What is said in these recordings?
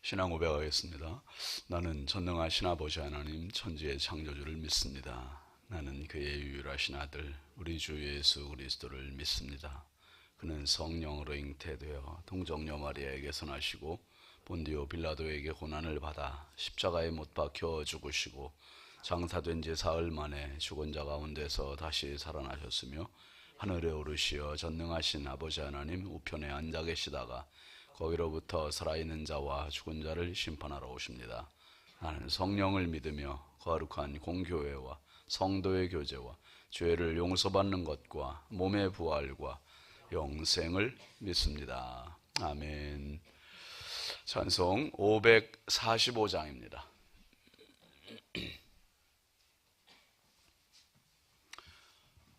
신앙 고백하겠습니다. 나는 전능하신 아버지 하나님 천지의 창조주를 믿습니다. 나는 그의 유일하신 아들 우리 주 예수 그리스도를 믿습니다. 그는 성령으로 잉태되어 동정녀 마리아에게서 나시고 본디오 빌라도에게 고난을 받아 십자가에 못 박혀 죽으시고 장사된 지 사흘 만에 죽은 자 가운데서 다시 살아나셨으며 하늘에 오르시어 전능하신 아버지 하나님 우편에 앉아 계시다가 거기로부터 살아있는 자와 죽은 자를 심판하러 오십니다. 나는 성령을 믿으며 거룩한 공교회와 성도의 교제와 죄를 용서받는 것과 몸의 부활과 영생을 믿습니다. 아멘. 찬송 545장입니다.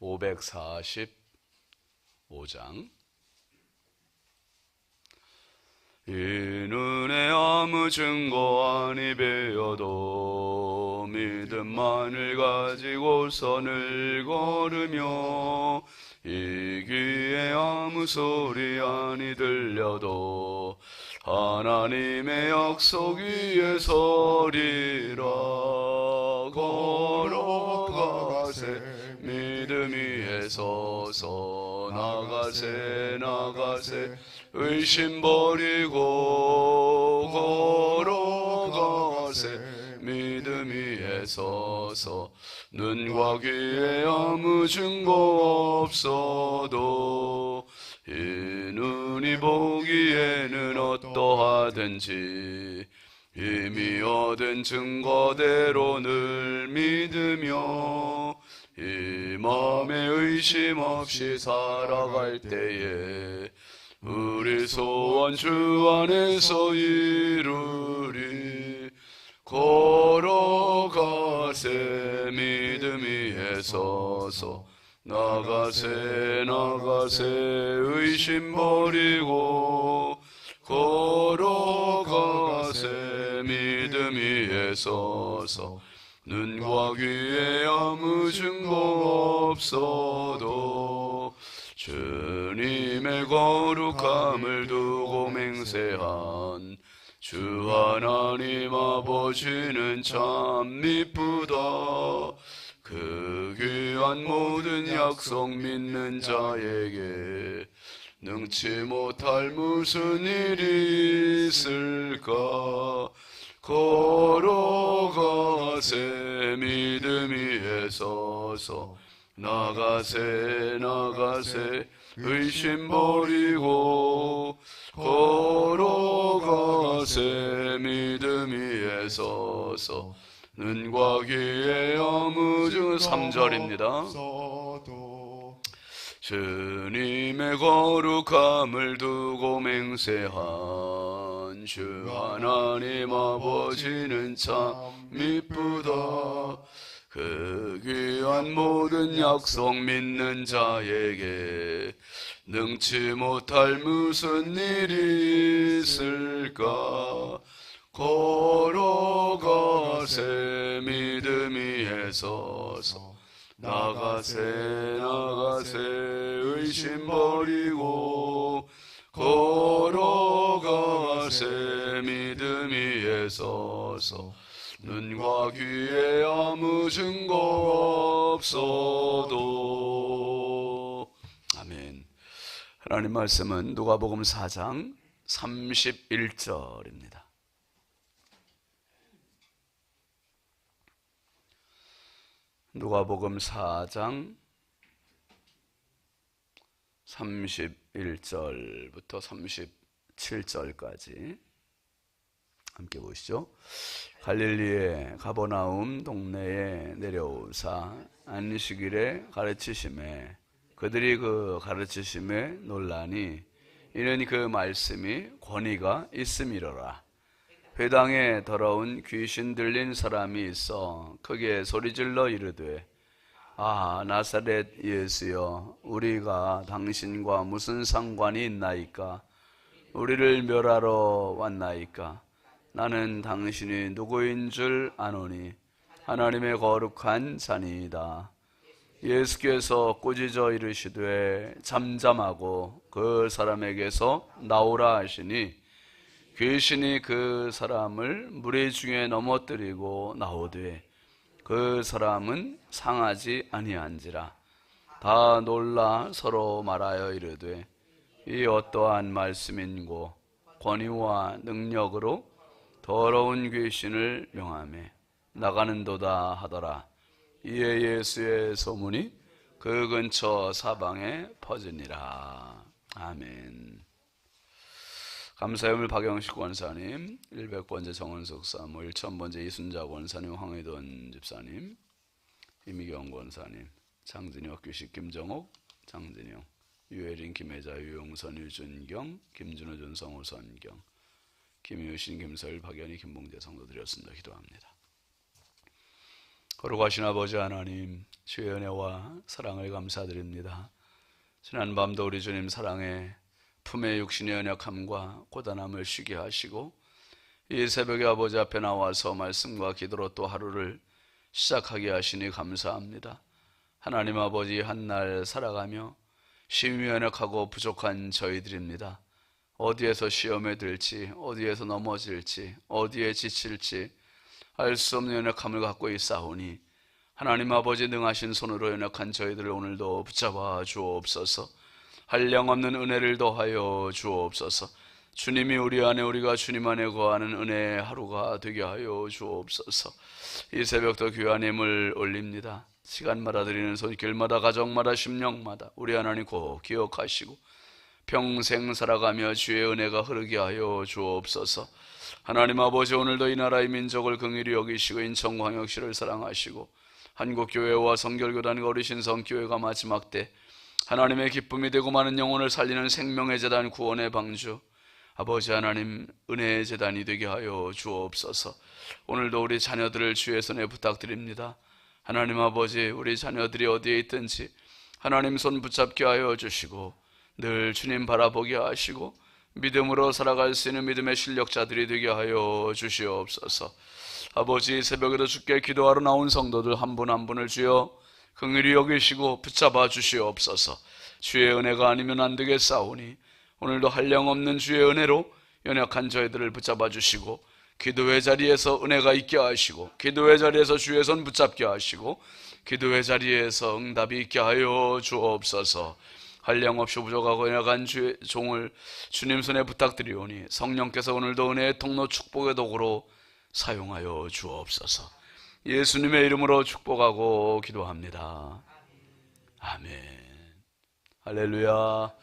545장. 이 눈에 아무 증거 아니 배어도 믿음만을 가지고 선을 걸으며 이 귀에 아무 소리 아니 들려도 하나님의 약속 위에 서리라. 걸어가세 믿음 위에 서서 나가세 의심 버리고 걸어가세 믿음 위에 서서 눈과 귀에 아무 증거 없어도 이 눈이 보기에는 어떠하든지 이미 얻은 증거대로 늘 믿으며 이 마음에 의심 없이 살아갈 때에 우리 소원 주 안에서 이루리. 걸어가세 믿음 위에 서서 나가세 의심 버리고 걸어가세 믿음 위에 서서 눈과 귀에 아무 증거 없어도 주님의 거룩함을 두고 맹세한 주 하나님 아버지는 참 미쁘다. 그 귀한 모든 약속 믿는 자에게 능치 못할 무슨 일이 있을까. 걸어가세 믿음 위에 서서 나가세 의심 버리고 걸어가세 믿음 위에 서서 눈과 귀에 아무 증 3절입니다. 주님의 거룩함을 두고 맹세한 주 하나님 아버지는 참 미쁘다. 그 귀한 모든 약속 믿는 자에게 능치 못할 무슨 일이 있을까. 걸어가세 믿음 위에 서서 나가세 의심 버리고 걸어가세 믿음 위에 서서 눈과 귀에 아무 증거 없어도. 아멘. 하나님 말씀은 누가복음 4장 31절입니다. 누가복음 4장 31절부터 37절까지 함께 보시죠. 갈릴리의 가버나움 동네에 내려오사 안식일에 가르치심에 그들이 그 가르치심에 놀라니 이는 그 말씀이 권위가 있음이로라. 회당에 더러운 귀신 들린 사람이 있어 크게 소리질러 이르되 아 나사렛 예수여 우리가 당신과 무슨 상관이 있나이까. 우리를 멸하러 왔나이까. 나는 당신이 누구인 줄 아노니 하나님의 거룩한 자니이다. 예수께서 꾸짖어 이르시되 잠잠하고 그 사람에게서 나오라 하시니 귀신이 그 사람을 무리 중에 넘어뜨리고 나오되 그 사람은 상하지 아니한지라. 다 놀라 서로 말하여 이르되 이 어떠한 말씀인고 권위와 능력으로 더러운 귀신을 명하매 나가는도다 하더라. 이에 예수의 소문이 그 근처 사방에 퍼지니라. 아멘. 감사의물 박영식 권사님, 100번째 정원석 사무엘, 1000번째 이순자 권사님, 황의돈 집사님, 이미경 권사님, 장진혁 규식 김정옥, 장진영, 유혜린 김혜자 유용선 유준경, 김준호 준성호 선경, 김유신 김서일 박연희 김봉재 성도드렸습니다. 기도합니다. 거룩하신 아버지 하나님, 주의 은혜와 사랑을 감사드립니다. 지난밤도 우리 주님 사랑에 품의 육신의 연약함과 고단함을 쉬게 하시고 이 새벽에 아버지 앞에 나와서 말씀과 기도로 또 하루를 시작하게 하시니 감사합니다. 하나님 아버지, 한날 살아가며 심히 연약하고 부족한 저희들입니다. 어디에서 시험에 들지, 어디에서 넘어질지, 어디에 지칠지 알 수 없는 연약함을 갖고 있사오니 하나님 아버지, 능하신 손으로 연약한 저희들을 오늘도 붙잡아 주옵소서. 한량없는 은혜를 더하여 주옵소서. 주님이 우리 안에, 우리가 주님 안에 거하는 은혜의 하루가 되게 하여 주옵소서. 이 새벽도 귀한 힘을 올립니다. 시간마다 드리는 손길마다, 가정마다, 심령마다 우리 하나님 꼭 기억하시고 평생 살아가며 주의 은혜가 흐르게 하여 주옵소서. 하나님 아버지, 오늘도 이 나라의 민족을 긍휼히 여기시고 인천광역시를 사랑하시고 한국교회와 성결교단과 우리 신성교회가 마지막 때 하나님의 기쁨이 되고 많은 영혼을 살리는 생명의 재단, 구원의 방주, 아버지 하나님 은혜의 재단이 되게 하여 주옵소서. 오늘도 우리 자녀들을 주의 손에 부탁드립니다. 하나님 아버지, 우리 자녀들이 어디에 있든지 하나님 손 붙잡게 하여 주시고 늘 주님 바라보게 하시고 믿음으로 살아갈 수 있는 믿음의 실력자들이 되게 하여 주시옵소서. 아버지, 새벽에도 주께 기도하러 나온 성도들 한 분 한 분을 주여 긍휼히 여기시고 붙잡아 주시옵소서. 주의 은혜가 아니면 안 되겠사오니 오늘도 한량없는 주의 은혜로 연약한 저희들을 붙잡아 주시고 기도의 자리에서 은혜가 있게 하시고 기도의 자리에서 주의 손 붙잡게 하시고 기도의 자리에서 응답이 있게 하여 주옵소서. 한량없이 부족하고 연약한 주의 종을 주님 손에 부탁드리오니 성령께서 오늘도 은혜의 통로, 축복의 도구로 사용하여 주옵소서. 예수님의 이름으로 축복하고 기도합니다. 아멘. 할렐루야.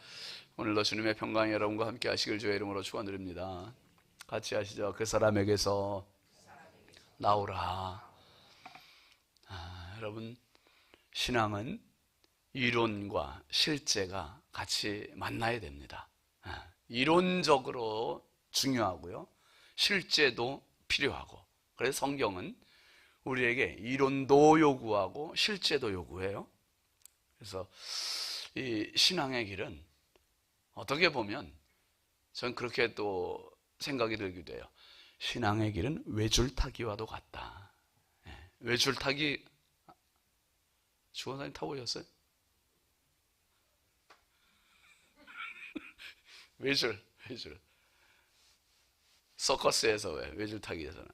오늘도 주님의 평강이 여러분과 함께 하시길 주의 이름으로 축원드립니다. 같이 하시죠. 그 사람에게서 나오라. 여러분, 신앙은 이론과 실제가 같이 만나야 됩니다. 이론적으로 중요하고요, 실제도 필요하고. 그래서 성경은 우리에게 이론도 요구하고 실제도 요구해요. 그래서 이 신앙의 길은 어떻게 보면 전 그렇게 또 생각이 들기도 해요. 신앙의 길은 외줄타기와도 같다. 외줄타기 주원사님 타보셨어요? 외줄 서커스에서 왜 외줄타기 하잖아요.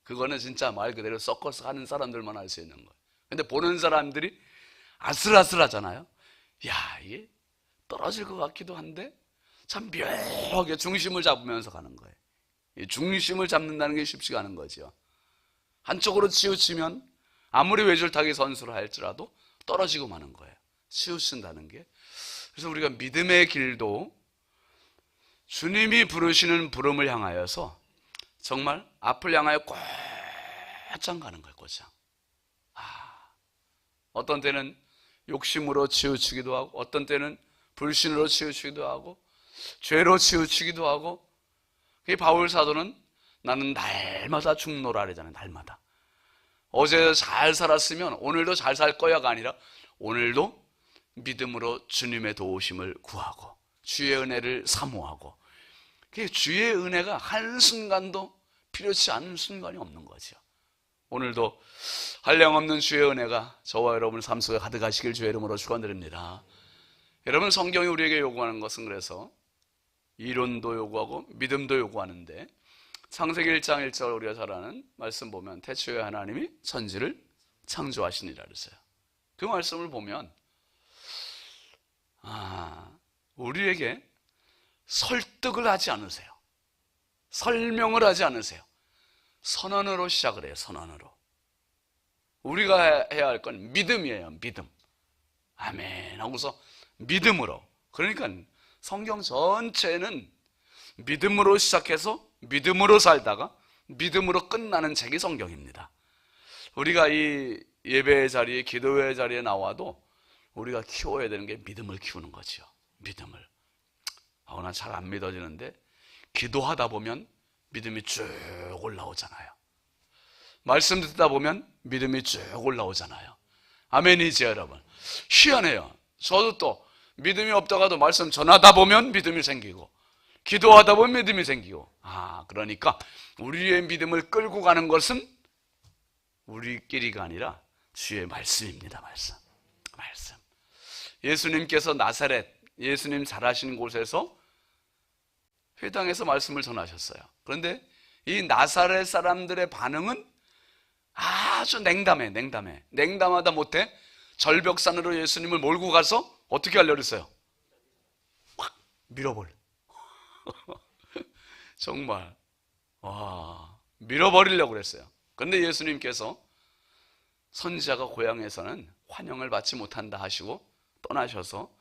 그거는 진짜 말 그대로 서커스 하는 사람들만 할 수 있는 거예요. 근데 보는 사람들이 아슬아슬하잖아요. 야, 이게 떨어질 것 같기도 한데 참 묘하게 중심을 잡으면서 가는 거예요. 이 중심을 잡는다는 게 쉽지가 않은 거죠. 한쪽으로 치우치면 아무리 외줄타기 선수를 할지라도 떨어지고 마는 거예요. 치우친다는 게. 그래서 우리가 믿음의 길도 주님이 부르시는 부름을 향하여서 정말 앞을 향하여 곧장 가는 거예요. 곧장. 어떤 때는 욕심으로 치우치기도 하고, 어떤 때는 불신으로 치우치기도 하고, 죄로 치우치기도 하고. 바울 사도는 나는 날마다 죽노라 그러잖아요. 날마다. 어제 잘 살았으면 오늘도 잘 살 거야가 아니라 오늘도 믿음으로 주님의 도우심을 구하고 주의 은혜를 사모하고. 주의 은혜가 한순간도 필요치 않은 순간이 없는 거죠. 오늘도 한량없는 주의 은혜가 저와 여러분 삶 속에 가득하시길 주의 이름으로 축원드립니다. 여러분, 성경이 우리에게 요구하는 것은 그래서 이론도 요구하고 믿음도 요구하는데, 창세기 1장 1절 우리가 잘 아는 말씀 보면 태초에 하나님이 천지를 창조하시니라 그랬어요. 그 말씀을 보면 우리에게 설득을 하지 않으세요. 설명을 하지 않으세요. 선언으로 시작을 해요. 선언으로. 우리가 해야 할 건 믿음이에요. 믿음. 아멘 하고서 믿음으로. 그러니까 성경 전체는 믿음으로 시작해서 믿음으로 살다가 믿음으로 끝나는 책이 성경입니다. 우리가 이 예배의 자리에, 기도의 자리에 나와도 우리가 키워야 되는 게 믿음을 키우는 거죠. 믿음을. 난 잘 안 믿어지는데 기도하다 보면 믿음이 쭉 올라오잖아요. 말씀 듣다 보면 믿음이 쭉 올라오잖아요. 아멘이지 여러분. 희한해요. 저도 또 믿음이 없다가도 말씀 전하다 보면 믿음이 생기고, 기도하다 보면 믿음이 생기고. 그러니까 우리의 믿음을 끌고 가는 것은 우리끼리가 아니라 주의 말씀입니다. 말씀. 예수님께서 나사렛, 예수님 자라신 곳에서 회당에서 말씀을 전하셨어요. 그런데 이 나사렛 사람들의 반응은 아주 냉담하다 못해 절벽산으로 예수님을 몰고 가서 어떻게 하려고 했어요? 확 밀어버려. 정말 밀어버리려고 그랬어요. 그런데 예수님께서 선지자가 고향에서는 환영을 받지 못한다 하시고 떠나셔서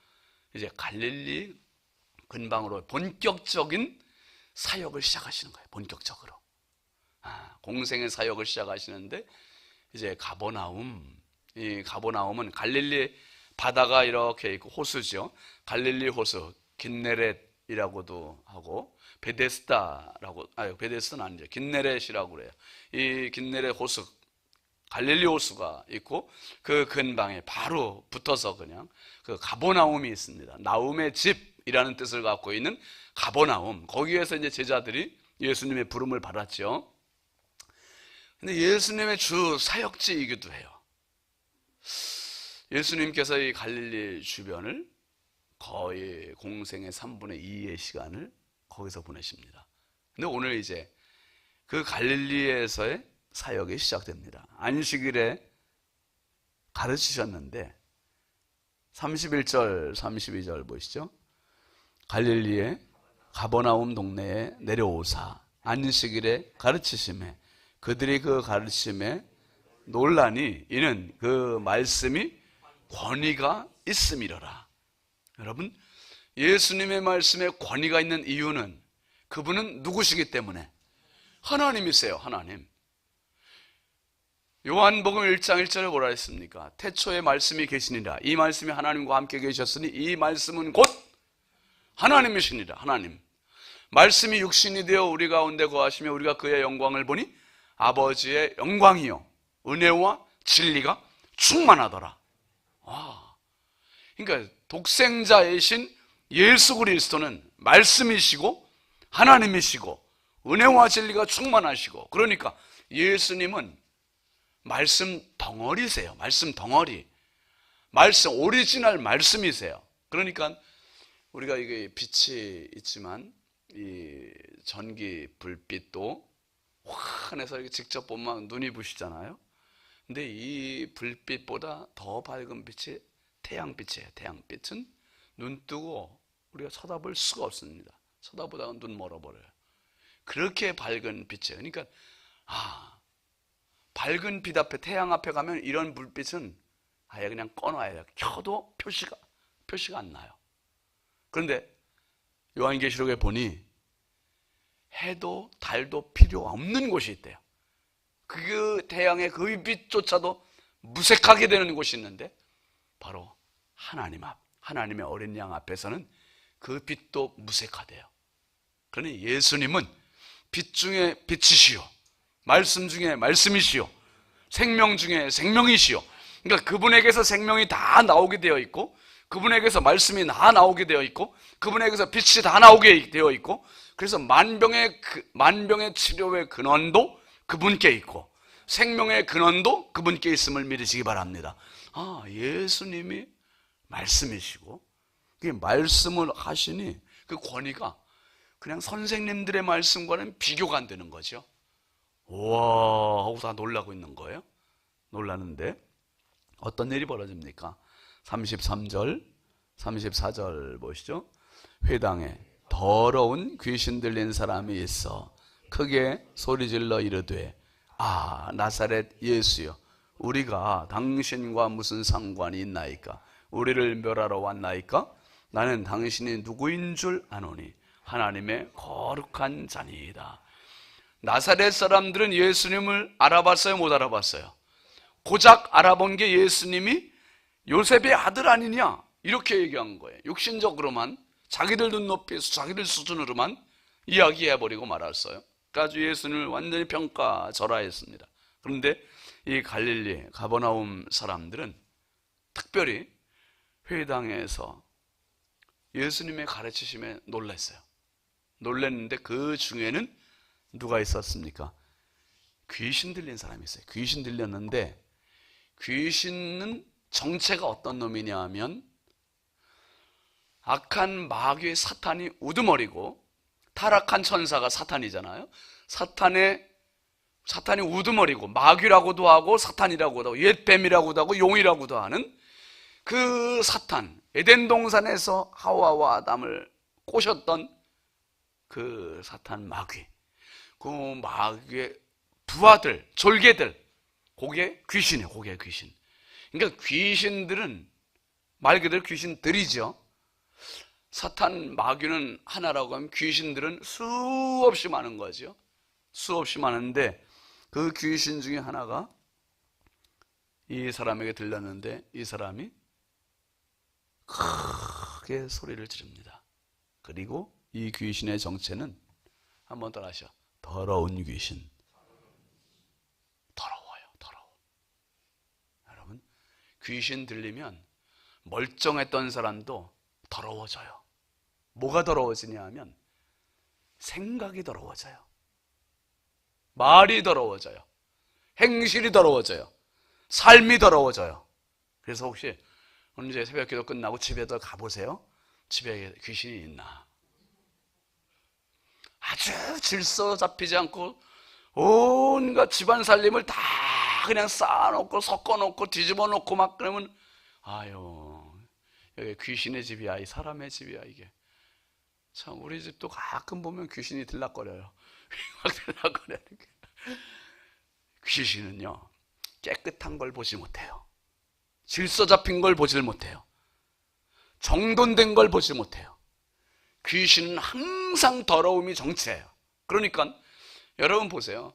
이제 갈릴리 근방으로 본격적인 사역을 시작하시는 거예요. 본격적으로. 공생의 사역을 시작하시는데, 이제 이 가버나움은 갈릴리 바다가 이렇게 있고 호수죠. 갈릴리 호수, 긴네렛이라고도 하고, 베데스다는 아니죠. 긴네렛이라고 그래요. 이 긴네렛 호수, 갈릴리 호수가 있고, 그 근방에 바로 붙어서 그냥 그 가버나움이 있습니다. 나움의 집이라는 뜻을 갖고 있는 가버나움. 거기에서 이제 제자들이 예수님의 부름을 받았죠. 근데 예수님의 주 사역지이기도 해요. 예수님께서 이 갈릴리 주변을 거의 공생의 3분의 2의 시간을 거기서 보내십니다. 근데 오늘 이제 그 갈릴리에서의 사역이 시작됩니다. 안식일에 가르치셨는데 31절, 32절 보시죠. 갈릴리에 가버나움 동네에 내려오사 안식일에 가르치심에 그들이 그 가르침에 놀라니 이는 그 말씀이 권위가 있음이로라. 여러분, 예수님의 말씀에 권위가 있는 이유는 그분은 누구시기 때문에? 하나님이세요. 하나님. 요한복음 1장 1절에 뭐라 했습니까? 태초에 말씀이 계시니라. 이 말씀이 하나님과 함께 계셨으니 이 말씀은 곧 하나님이시니라. 하나님. 말씀이 육신이 되어 우리 가운데 거하시며 우리가 그의 영광을 보니 아버지의 영광이요 은혜와 진리가 충만하더라. 그러니까 독생자이신 예수 그리스도는 말씀이시고 하나님이시고 은혜와 진리가 충만하시고, 그러니까 예수님은 말씀 덩어리세요. 말씀 덩어리. 말씀 오리지널 말씀이세요. 그러니까 우리가 이게 빛이 있지만 이 전기 불빛도 환해서 이렇게 직접 보면 눈이 부시잖아요. 근데 이 불빛보다 더 밝은 빛이 태양빛이에요. 태양빛은 눈 뜨고 우리가 쳐다볼 수가 없습니다. 쳐다보다가 눈 멀어버려요. 그렇게 밝은 빛이에요. 그러니까 밝은 빛 앞에, 태양 앞에 가면 이런 불빛은 아예 그냥 꺼놔야 돼요. 켜도 표시가 안 나요. 그런데 요한계시록에 보니 해도 달도 필요 없는 곳이 있대요. 그 태양의 그 빛조차도 무색하게 되는 곳이 있는데 바로 하나님 앞, 하나님의 어린 양 앞에서는 그 빛도 무색하대요. 그러니 예수님은 빛 중에 빛이시요, 말씀 중에 말씀이시요, 생명 중에 생명이시요. 그러니까 그분에게서 생명이 다 나오게 되어 있고, 그분에게서 말씀이 다 나오게 되어 있고, 그분에게서 빛이 다 나오게 되어 있고, 그래서 만병의 치료의 근원도 그분께 있고 생명의 근원도 그분께 있음을 믿으시기 바랍니다. 예수님이 말씀이시고 그 말씀을 하시니 그 권위가 그냥 선생님들의 말씀과는 비교가 안 되는 거죠. 우와 하고 다 놀라고 있는 거예요. 놀라는데 어떤 일이 벌어집니까? 33절 34절 보시죠. 회당에 더러운 귀신 들린 사람이 있어 크게 소리질러 이르되 아 나사렛 예수여 우리가 당신과 무슨 상관이 있나이까? 우리를 멸하러 왔나이까? 나는 당신이 누구인 줄 아노니 하나님의 거룩한 자니이다. 나사렛 사람들은 예수님을 알아봤어요? 못 알아봤어요? 고작 알아본 게 예수님이 요셉의 아들 아니냐 이렇게 얘기한 거예요. 육신적으로만 자기들 눈높이에서 자기들 수준으로만 이야기해버리고 말았어요. 그래서 예수님을 완전히 평가절하했습니다. 그런데 이 갈릴리 가버나움 사람들은 특별히 회당에서 예수님의 가르치심에 놀랐어요. 놀랐는데 그 중에는 누가 있었습니까? 귀신 들린 사람이 있어요. 귀신 들렸는데 귀신은 정체가 어떤 놈이냐 하면 악한 마귀의 사탄이 우두머리고 타락한 천사가 사탄이잖아요. 사탄이 우두머리고 마귀라고도 하고 사탄이라고도 하고 옛뱀이라고도 하고 용이라고도 하는 그 사탄, 에덴 동산에서 하와와 아담을 꼬셨던 그 사탄 마귀, 그 마귀의 부하들, 졸개들, 그게 귀신이에요. 그게 귀신. 그러니까 귀신들은 말 그대로 귀신들이죠. 사탄 마귀는 하나라고 하면 귀신들은 수없이 많은 거죠. 수없이 많은데 그 귀신 중에 하나가 이 사람에게 들렸는데 이 사람이 크게 소리를 지릅니다. 그리고 이 귀신의 정체는 한번 따라하시죠. 더러운 귀신. 더러워요. 더러워. 여러분 귀신 들리면 멀쩡했던 사람도 더러워져요. 뭐가 더러워지냐 하면 생각이 더러워져요. 말이 더러워져요. 행실이 더러워져요. 삶이 더러워져요. 그래서 혹시 오늘 이제 새벽 기도 끝나고 집에도 가보세요. 집에 귀신이 있나? 아주 질서 잡히지 않고 온갖 집안 살림을 다 그냥 쌓아놓고 섞어놓고 뒤집어놓고 막 그러면 아유 여기 귀신의 집이야 이 사람의 집이야 이게. 참 우리 집도 가끔 보면 귀신이 들락거려요. 막 들락거려요. 귀신은요 깨끗한 걸 보지 못해요. 질서 잡힌 걸 보질 못해요. 정돈된 걸 보지 못해요. 귀신은 항상 더러움이 정체예요. 그러니까 여러분 보세요.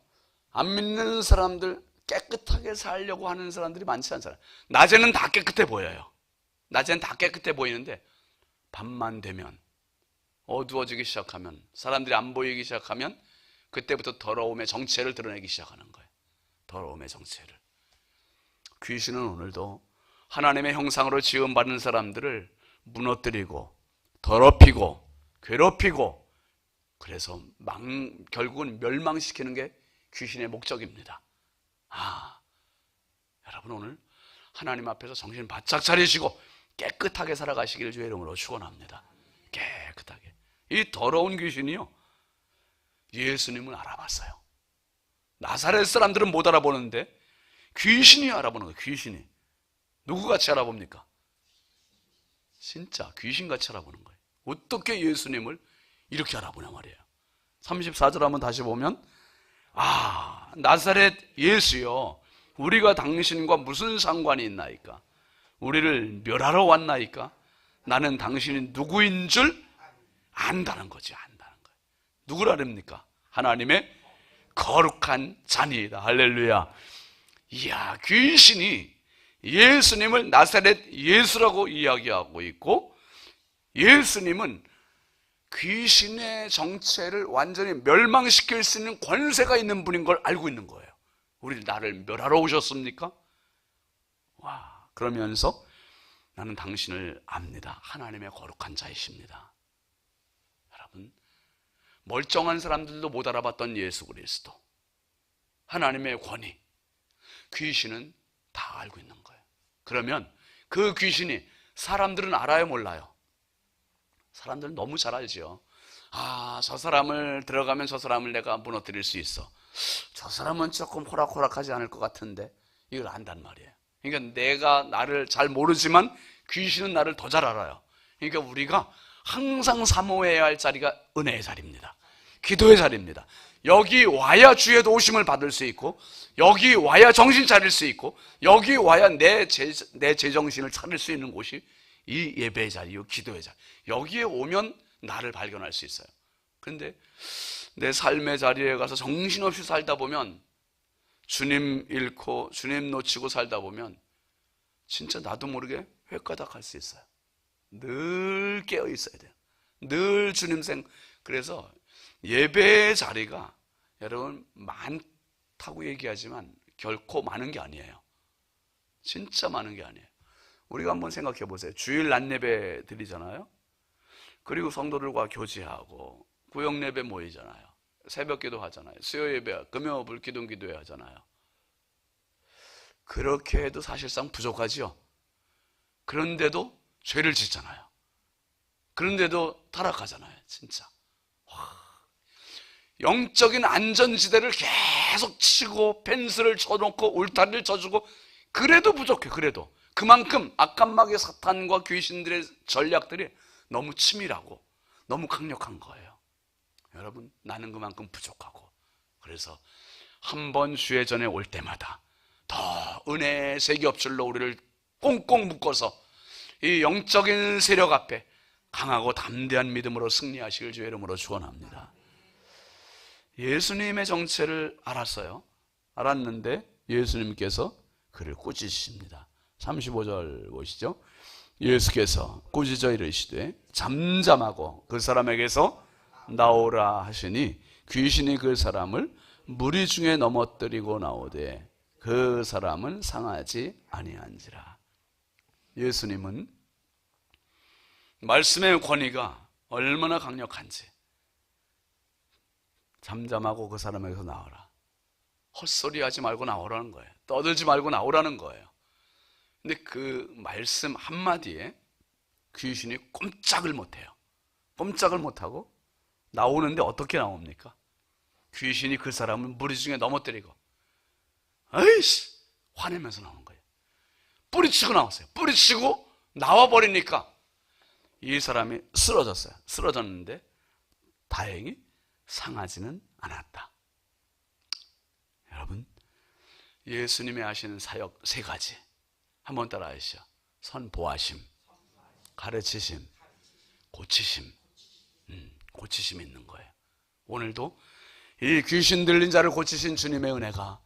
안 믿는 사람들 깨끗하게 살려고 하는 사람들이 많지 않잖아요. 낮에는 다 깨끗해 보여요. 낮에는 다 깨끗해 보이는데 밤만 되면 어두워지기 시작하면 사람들이 안 보이기 시작하면 그때부터 더러움의 정체를 드러내기 시작하는 거예요. 더러움의 정체를. 귀신은 오늘도 하나님의 형상으로 지음받은 사람들을 무너뜨리고 더럽히고 괴롭히고 그래서 결국은 멸망시키는 게 귀신의 목적입니다. 여러분 오늘 하나님 앞에서 정신 바짝 차리시고 깨끗하게 살아가시기를 주의 이름으로 축원합니다. 깨끗하게. 이 더러운 귀신이요 예수님을 알아봤어요. 나사렛 사람들은 못 알아보는데 귀신이 알아보는 거예요. 귀신이. 누구같이 알아봅니까? 진짜 귀신같이 알아보는 거예요. 어떻게 예수님을 이렇게 알아보냐 말이에요. 34절 한번 다시 보면 나사렛 예수여 우리가 당신과 무슨 상관이 있나이까? 우리를 멸하러 왔나이까? 나는 당신이 누구인 줄 안다는 거지. 안다는 거예요. 누구를 아닙니까? 하나님의 거룩한 자니이다. 할렐루야. 이야, 귀신이 예수님을 나사렛 예수라고 이야기하고 있고 예수님은 귀신의 정체를 완전히 멸망시킬 수 있는 권세가 있는 분인 걸 알고 있는 거예요. 우리 나를 멸하러 오셨습니까? 와, 그러면서 나는 당신을 압니다. 하나님의 거룩한 자이십니다. 여러분, 멀쩡한 사람들도 못 알아봤던 예수 그리스도, 하나님의 권위, 귀신은 다 알고 있는 거예요. 그러면 그 귀신이 사람들은 알아요, 몰라요? 사람들은 너무 잘 알죠. 저 사람을 들어가면 저 사람을 내가 무너뜨릴 수 있어. 저 사람은 조금 호락호락하지 않을 것 같은데, 이걸 안단 말이에요. 그러니까 내가 나를 잘 모르지만 귀신은 나를 더 잘 알아요. 그러니까 우리가 항상 사모해야 할 자리가 은혜의 자리입니다. 기도의 자리입니다. 여기 와야 주의 도우심을 받을 수 있고, 여기 와야 정신 차릴 수 있고, 여기 와야 내 제정신을 차릴 수 있는 곳이 이 예배의 자리요, 기도의 자리. 여기에 오면 나를 발견할 수 있어요. 그런데 내 삶의 자리에 가서 정신없이 살다 보면, 주님 잃고 주님 놓치고 살다 보면 진짜 나도 모르게 획가닥할 수 있어요. 늘 깨어 있어야 돼요. 늘 주님 그래서 예배의 자리가 여러분 많다고 얘기하지만 결코 많은 게 아니에요. 진짜 많은 게 아니에요. 우리가 한번 생각해 보세요. 주일 낮 예배 드리잖아요. 그리고 성도들과 교제하고 구역 예배 모이잖아요. 새벽 기도 하잖아요. 수요 예배, 금요 불기둥 기도회 하잖아요. 그렇게 해도 사실상 부족하지요. 그런데도 죄를 짓잖아요. 그런데도 타락하잖아요. 진짜 영적인 안전지대를 계속 치고 펜스를 쳐놓고 울타리를 쳐주고, 그래도 부족해. 그래도 그만큼 악한마귀 사탄과 귀신들의 전략들이 너무 치밀하고 너무 강력한 거예요. 여러분, 나는 그만큼 부족하고, 그래서 한 번 주의 전에 올 때마다 더 은혜의 세겹줄로 우리를 꽁꽁 묶어서 이 영적인 세력 앞에 강하고 담대한 믿음으로 승리하시길 주의 이름으로 축원합니다. 예수님의 정체를 알았어요. 알았는데 예수님께서 그를 꾸짖으십니다. 35절 보시죠. 예수께서 꾸짖어 이르시되 잠잠하고 그 사람에게서 나오라 하시니 귀신이 그 사람을 무리 중에 넘어뜨리고 나오되 그 사람은 상하지 아니한지라. 예수님은 말씀의 권위가 얼마나 강력한지, 잠잠하고 그 사람에게서 나오라, 헛소리하지 말고 나오라는 거예요. 떠들지 말고 나오라는 거예요. 근데 그 말씀 한마디에 귀신이 꼼짝을 못해요. 꼼짝을 못하고 나오는데 어떻게 나옵니까? 귀신이 그 사람을 무리 중에 넘어뜨리고, 아이씨, 화내면서 나오는 거예요. 뿌리치고 나왔어요. 뿌리치고 나와버리니까 이 사람이 쓰러졌어요. 쓰러졌는데 다행히 상하지는 않았다. 여러분, 예수님이 하시는 사역 세 가지 한번 따라 하시죠. 선보하심, 가르치심, 고치심. 고치심이 있는 거예요. 오늘도 이 귀신 들린 자를 고치신 주님의 은혜가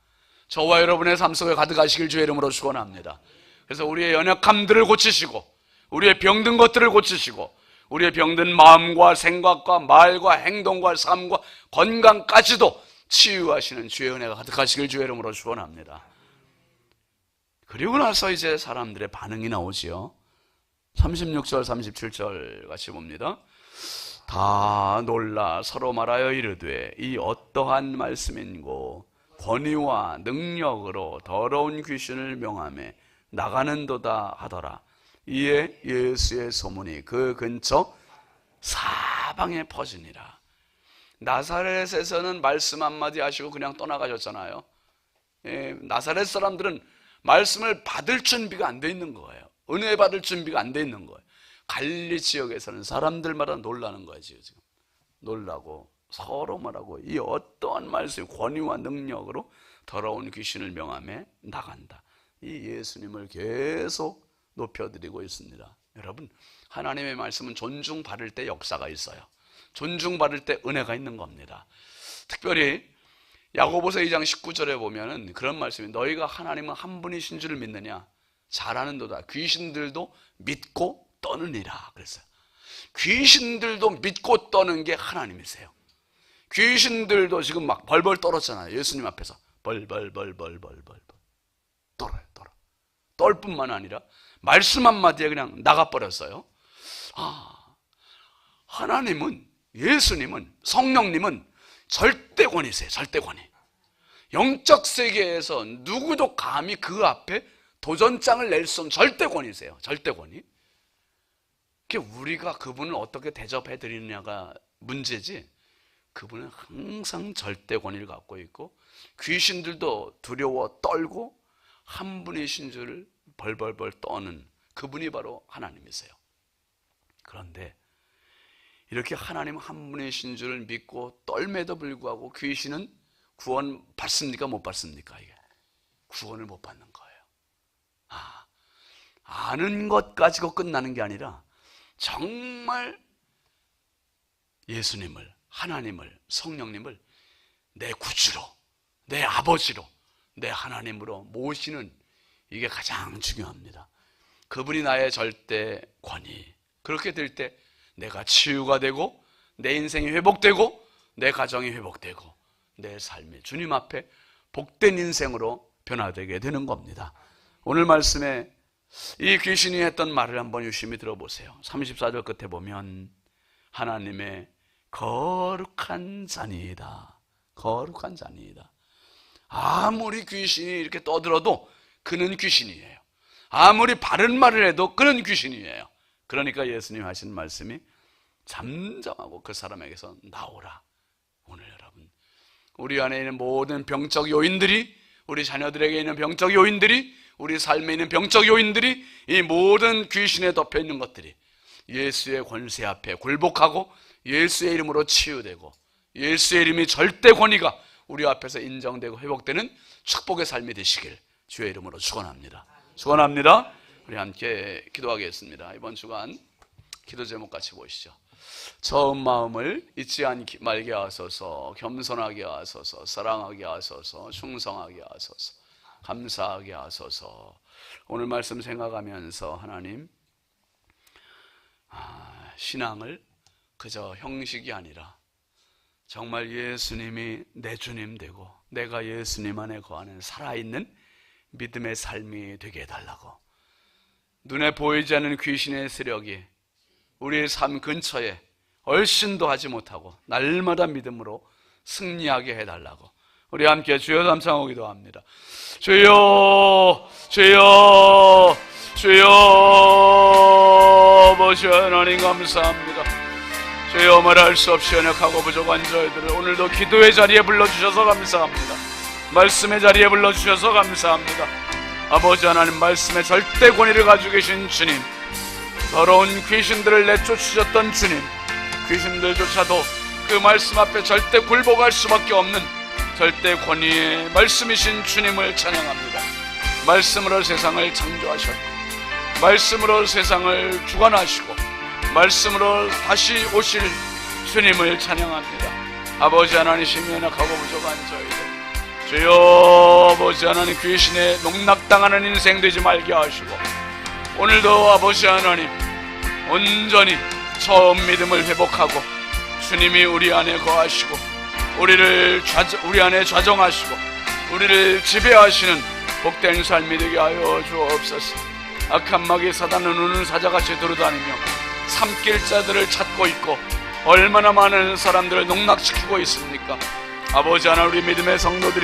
저와 여러분의 삶 속에 가득하시길 주의 이름으로 축원합니다. 그래서 우리의 연약함들을 고치시고, 우리의 병든 것들을 고치시고, 우리의 병든 마음과 생각과 말과 행동과 삶과 건강까지도 치유하시는 주의 은혜가 가득하시길 주의 이름으로 축원합니다. 그리고 나서 이제 사람들의 반응이 나오지요. 36절 37절 같이 봅니다. 다 놀라 서로 말하여 이르되 이 어떠한 말씀인고 권위와 능력으로 더러운 귀신을 명하며 나가는도다 하더라. 이에 예수의 소문이 그 근처 사방에 퍼지니라. 나사렛에서는 말씀 한마디 하시고 그냥 떠나가셨잖아요. 나사렛 사람들은 말씀을 받을 준비가 안 돼 있는 거예요. 은혜 받을 준비가 안 돼 있는 거예요. 갈릴리 지역에서는 사람들마다 놀라는 거예요. 지금 놀라고 서로 말하고 이 어떠한 말씀이 권위와 능력으로 더러운 귀신을 명하며 나간다. 이 예수님을 계속 높여드리고 있습니다. 여러분, 하나님의 말씀은 존중받을 때 역사가 있어요. 존중받을 때 은혜가 있는 겁니다. 특별히 야고보서 2장 19절에 보면은 그런 말씀이 너희가 하나님은 한 분이신 줄을 믿느냐? 잘하는도다. 귀신들도 믿고 떠느니라 그랬어요. 귀신들도 믿고 떠는 게 하나님이세요. 귀신들도 지금 막 벌벌 떨었잖아요. 예수님 앞에서 벌벌벌벌벌벌 떨어요. 떨 뿐만 아니라 말씀 한마디에 그냥 나가버렸어요. 하나님은, 예수님은, 성령님은 절대권이세요. 절대권이. 영적 세계에서 누구도 감히 그 앞에 도전장을 낼 수 없는 절대권이세요. 절대권이. 우리가 그분을 어떻게 대접해 드리느냐가 문제지, 그분은 항상 절대 권위를 갖고 있고 귀신들도 두려워 떨고 한 분이신 줄 벌벌벌 떠는 그분이 바로 하나님이세요. 그런데 이렇게 하나님 한 분이신 줄 믿고 떨매도 불구하고 귀신은 구원 받습니까? 못 받습니까? 이게 구원을 못 받는 거예요. 아는 것 가지고 끝나는 게 아니라 정말 예수님을, 하나님을, 성령님을 내 구주로, 내 아버지로, 내 하나님으로 모시는, 이게 가장 중요합니다. 그분이 나의 절대 권위. 그렇게 될 때 내가 치유가 되고 내 인생이 회복되고 내 가정이 회복되고 내 삶이 주님 앞에 복된 인생으로 변화되게 되는 겁니다. 오늘 말씀에 이 귀신이 했던 말을 한번 유심히 들어보세요. 34절 끝에 보면 하나님의 거룩한 자니이다. 거룩한 자니이다. 아무리 귀신이 이렇게 떠들어도 그는 귀신이에요. 아무리 바른 말을 해도 그는 귀신이에요. 그러니까 예수님 하신 말씀이 잠잠하고 그 사람에게서 나오라. 오늘 여러분, 우리 안에 있는 모든 병적 요인들이, 우리 자녀들에게 있는 병적 요인들이, 우리 삶에 있는 병적 요인들이, 이 모든 귀신에 덮여 있는 것들이 예수의 권세 앞에 굴복하고 예수의 이름으로 치유되고 예수의 이름이 절대 권위가 우리 앞에서 인정되고 회복되는 축복의 삶이 되시길 주의 이름으로 축원합니다. 축원합니다. 우리 함께 기도하겠습니다. 이번 주간 기도 제목 같이 보시죠. 처음 마음을 잊지 말게 하소서, 겸손하게 하소서, 사랑하게 하소서, 충성하게 하소서, 감사하게 하소서. 오늘 말씀 생각하면서 하나님, 신앙을 그저 형식이 아니라 정말 예수님이 내 주님 되고 내가 예수님 안에 거하는 살아있는 믿음의 삶이 되게 해달라고, 눈에 보이지 않는 귀신의 세력이 우리의 삶 근처에 얼씬도 하지 못하고 날마다 믿음으로 승리하게 해달라고 우리 함께 주여 감사하고 기도합니다. 주여, 주여, 주여, 아버지 하나님 감사합니다. 주여, 말할 수 없이 연약하고 부족한 저희들을 오늘도 기도의 자리에 불러주셔서 감사합니다. 말씀의 자리에 불러주셔서 감사합니다. 아버지 하나님, 말씀의 절대 권위를 가지고 계신 주님, 더러운 귀신들을 내쫓으셨던 주님, 귀신들조차도 그 말씀 앞에 절대 굴복할 수밖에 없는 절대 권위의 말씀이신 주님을 찬양합니다. 말씀으로 세상을 창조하셨고 말씀으로 세상을 주관하시고 말씀으로 다시 오실 주님을 찬양합니다. 아버지 하나님, 연약하고 부족한 저희들, 주여 아버지 하나님, 귀신에 농락당하는 인생 되지 말게 하시고 오늘도 아버지 하나님 온전히 처음 믿음을 회복하고 주님이 우리 안에 거하시고 우리 안에 좌정하시고 우리를 지배하시는 복된 삶이 되게 하여 주옵소서. 악한 마귀 사단은 우는 사자같이 돌아다니며 삼킬 자들을 찾고 있고 얼마나 많은 사람들을 농락시키고 있습니까? 아버지 하나님, 우리 믿음의 성도들이